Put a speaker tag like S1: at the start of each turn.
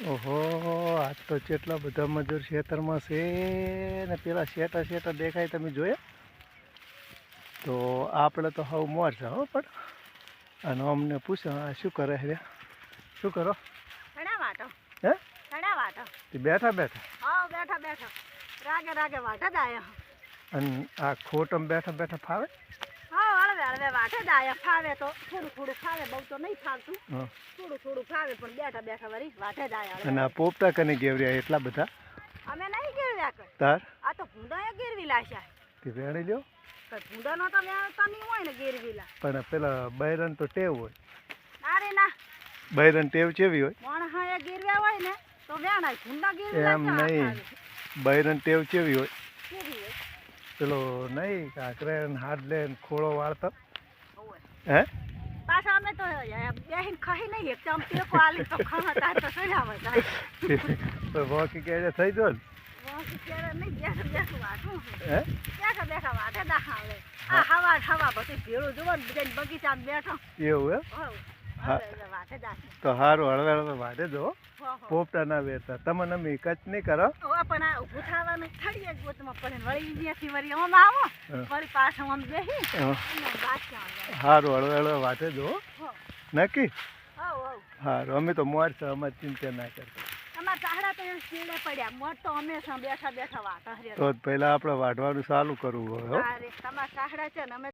S1: ઓહો, આજ તો કેટલા બધા મજૂર ખેતરમાં છે ને પેલા શેટા દેખાય તમે જોયા? તો આપણે તો હવે મોર છે હો. પણ અને અમને પૂછો આ શું કરે છે? શું કરો? હે બેઠા અને આ ખોટમ બેઠા ફાવે?
S2: ફાવે તો થોડું ફાવે, બહુ તો નહીં ફાવતું. થોડું ફાવે પણ બેઠા વળી વાટે જ આયા.
S1: અને આ પોપટા કને ગેવર્યા એટલા બધા?
S2: અમે નહીં ગેરવ્યા કર.
S1: તાર
S2: આ તો ભૂંડા ગેરવી લાશ્યા.
S1: તે વેણી લ્યો.
S2: ભૂંડાનો તો વેણતા નહીં હોય ને ગેરવીલા.
S1: પણ પેલા બૈરન તો ટેવ હોય.
S2: અરે ના,
S1: બૈરન ટેવ કેવી હોય?
S2: માણસ એ ગેરવ્યા હોય ને તો વેણાય. ભૂંડા ગેરવી
S1: એમ નહીં, બૈરન ટેવ કેવી હોય?
S2: કેવી હોય?
S1: પેલો નહીં કાંકરે હાડલે ખોળો વાળતા હે?
S2: પાછા અમે તો બેહીન ખાઈ નહીં એક ચમ ટેકો આલી તો ખાતા તો સજાવ જાય.
S1: તો વોકી કે થઈ જો ને
S2: વાંકી કેરે નહીં બેઠું વાટું.
S1: હે?
S2: બેઠા વાટે દાખાવે. આ હવા બધી ભેળું જોવો ને બધાને બગીચામાં બેઠો.
S1: એવું એમ?
S2: હા, વાટે દાખે.
S1: તો સારું હળવે વાટે જો પોપટા ના વેરતા. તમને અમે કચ નહીં કરો.
S2: પણ આ ઊભું થવાનું થડીએ જ ગોતમાં પડે વળી અહીંયાથી વળી આમ આવો વળી પાછું આમ બેસી
S1: સારું હળવે વાટે જો નક્કી.
S2: હવ
S1: સારું, અમે તો મોર છે, અમારે ચિંતા ના કરતા.
S2: અમારા ચાહડા તો શેડે પડ્યા, મોર તો હંમેશા બેઠા વાટા.
S1: તો પહેલા આપણે વાઢવાનું ચાલુ કરવું હોય.
S2: તમારા ચાહડા છે ને અમે